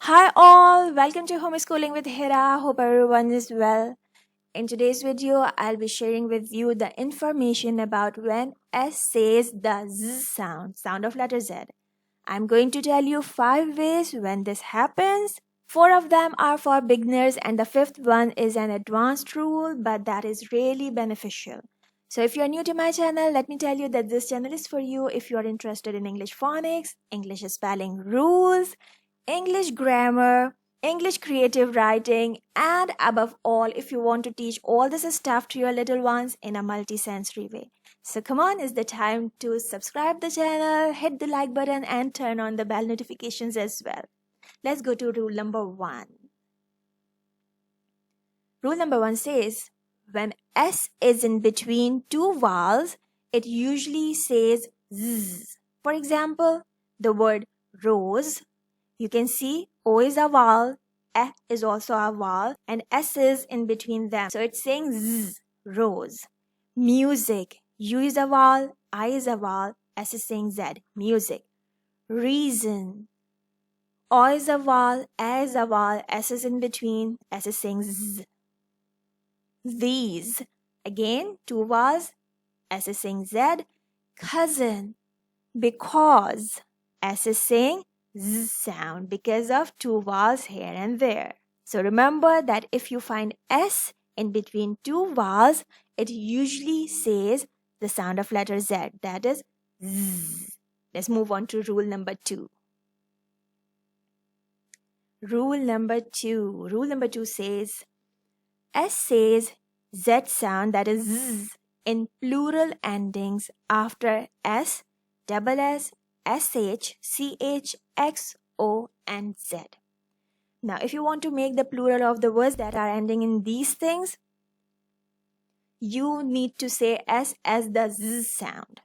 Hi all, welcome to Homeschooling with Hira. Hope everyone is well. In today's video, I'll be sharing with you the information about when S says the Z sound of letter Z. I'm going to tell you 5 ways when this happens. 4 of them are for beginners and the 5th one is an advanced rule, but that is really beneficial. So if you're new to my channel, let me tell you that this channel is for you if you're interested in English phonics, English spelling rules, English grammar, English creative writing, and above all, if you want to teach all this stuff to your little ones in a multi-sensory way. So come on, it's the time to subscribe the channel, hit the like button, and turn on the bell notifications as well. Let's go to rule number 1. Rule number 1 says, when S is in between two vowels, it usually says Z. For example, the word rose. You can see O is a vowel, E is also a vowel, and S is in between them. So it's saying Z, rose. Music, U is a vowel, I is a vowel, S is saying Z, music. Reason, O is a vowel, E is a vowel, S is in between, S is saying Z. These, again, two vowels, S is saying Z. Cousin, because, S is saying Z sound because of two vowels here and there. So remember that if you find S in between two vowels, it usually says the sound of letter Z, that is Z. Let's move on to rule number 2. Rule number 2 says S says Z sound, that is Z, in plural endings after S, double S, SH, CH, X, O, and Z. Now, if you want to make the plural of the words that are ending in these things, you need to say S as the Z sound.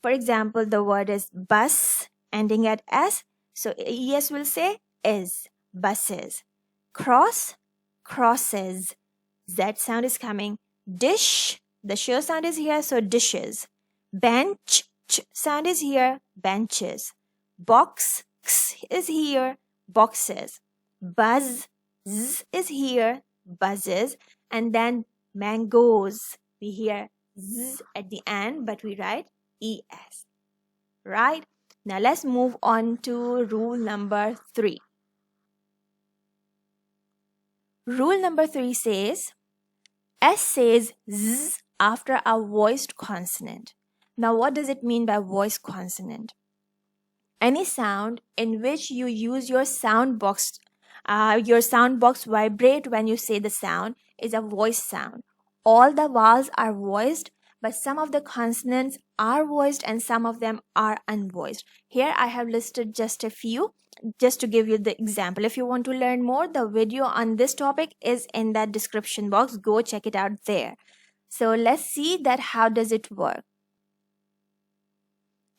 For example, the word is bus, ending at S, so ES will say is, buses. Cross, crosses. Z sound is coming. Dish, the sh sound is here, so dishes. Bench, ch sound is here, benches. Box, x is here, boxes. Buzz, z is here, buzzes. And then mangoes, we hear z at the end, but we write es. Right? Now let's move on to rule number 3. Rule number 3 says, S says Z after a voiced consonant. Now, what does it mean by voiced consonant? Any sound in which you use your sound box vibrate when you say the sound is a voiced sound. All the vowels are voiced, but some of the consonants are voiced and some of them are unvoiced. Here I have listed just a few, just to give you the example. If you want to learn more, the video on this topic is in that description box. Go check it out there. So let's see that how does it work.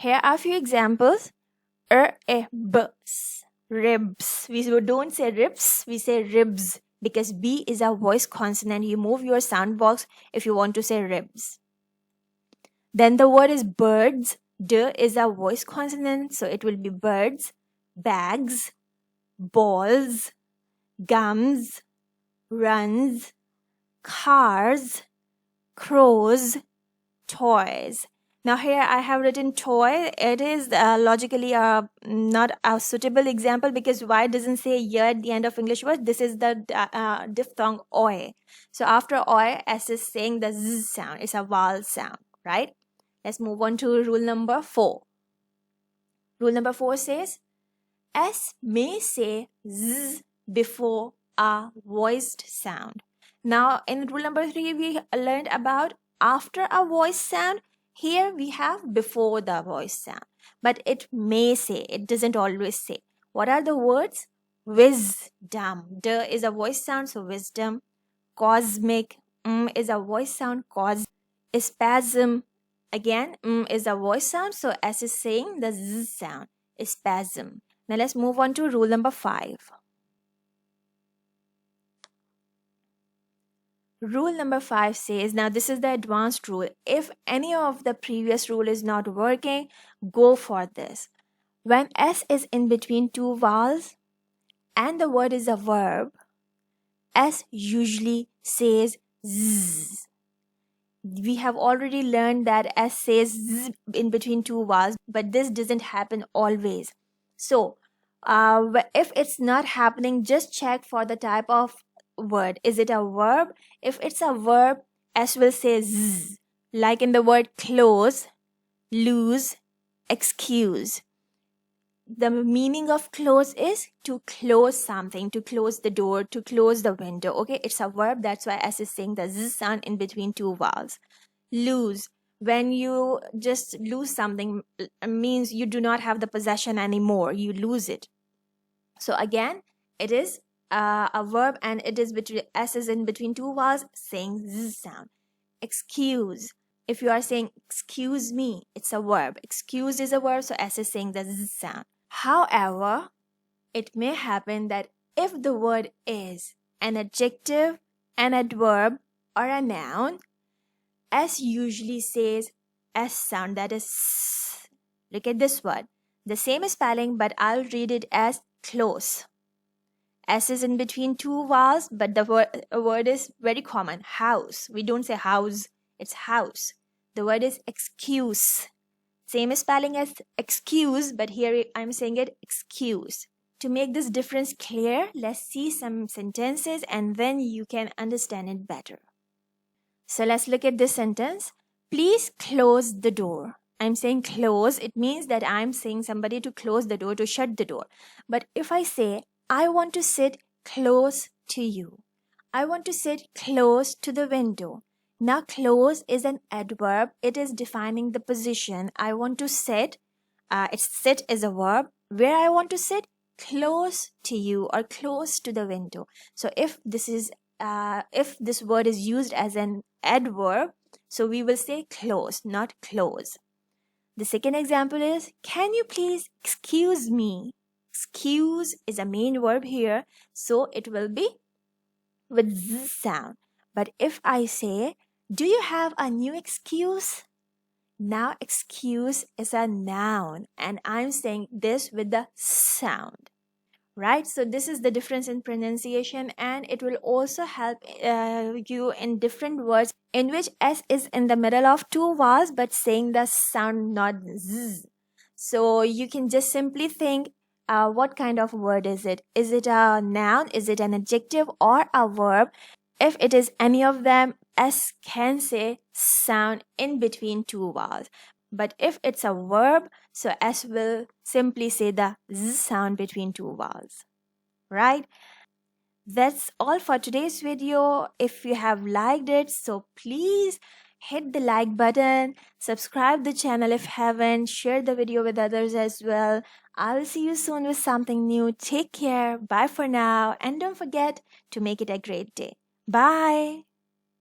Here are a few examples. Ribs. We don't say ribs, we say ribs because B is a voice consonant. You move your sound box if you want to say ribs. Then the word is birds. D is a voice consonant, so it will be birds. Bags, balls, gums, runs, cars, crows, toys. Now here I have written toy. It is logically not a suitable example because Y doesn't say Y at the end of English words. This is the diphthong oi. So after oi, S is saying the Z sound. It's a vowel sound, right? Let's move on to rule number 4. Rule number 4 says, S may say Z before a voiced sound. Now in rule number 3, we learned about after a voiced sound. Here we have before the voice sound, but it may say, it doesn't always say. What are the words? Wisdom. D is a voice sound, so wisdom. Cosmic, is a voice sound, cos. Spasm, again, is a voice sound, so S is saying the Z sound, spasm. Now let's move on to rule number 5. Rule number 5 says, now this is the advanced rule. If any of the previous rule is not working, go for this. When S is in between two vowels, and the word is a verb, S usually says Z. We have already learned that S says Z in between two vowels, but this doesn't happen always. So, if it's not happening, just check for the type of word. Is it a verb? If it's a verb, S will say Z, like in the word close, lose, excuse. The meaning of close is to close something, to close the door, to close the window. Okay, it's a verb. That's why S is saying the Z sound in between two vowels. Lose, when you just lose something, means you do not have the possession anymore, you lose it. So again, it is a verb, and it is between S is in between two vowels, saying Z sound. Excuse, if you are saying excuse me, it's a verb. Excuse is a verb, so S is saying the Z sound. However, it may happen that if the word is an adjective, an adverb, or a noun, S usually says S sound, that is S. Look at this word. The same spelling, but I'll read it as close. S is in between two vowels, but the word is very common. House. We don't say house, it's house. The word is excuse. Same spelling as excuse, but here I'm saying it excuse. To make this difference clear, let's see some sentences and then you can understand it better. So let's look at this sentence. Please close the door. I'm saying close. It means that I'm saying somebody to close the door, to shut the door. But if I say, I want to sit close to you, I want to sit close to the window. Now, close is an adverb. It is defining the position. I want to sit. Sit is a verb. Where I want to sit? Close to you or close to the window. So if this word is used as an adverb, so we will say close, not close. The second example is, can you please excuse me? Excuse is a main verb here, so it will be with Z sound. But if I say, do you have a new excuse? Now excuse is a noun and I'm saying this with the sound. Right, so this is the difference in pronunciation, and it will also help you in different words in which S is in the middle of two vowels but saying the sound, not Z. So you can just simply think, what kind of word is it? Is it a noun? Is it an adjective or a verb? If it is any of them, S can say sound in between two vowels. But if it's a verb, so S will simply say the Z sound between two vowels. Right? That's all for today's video. If you have liked it, so please hit the like button, subscribe the channel if haven't, share the video with others as well. I'll see you soon with something new. Take care. Bye for now. And don't forget to make it a great day. Bye.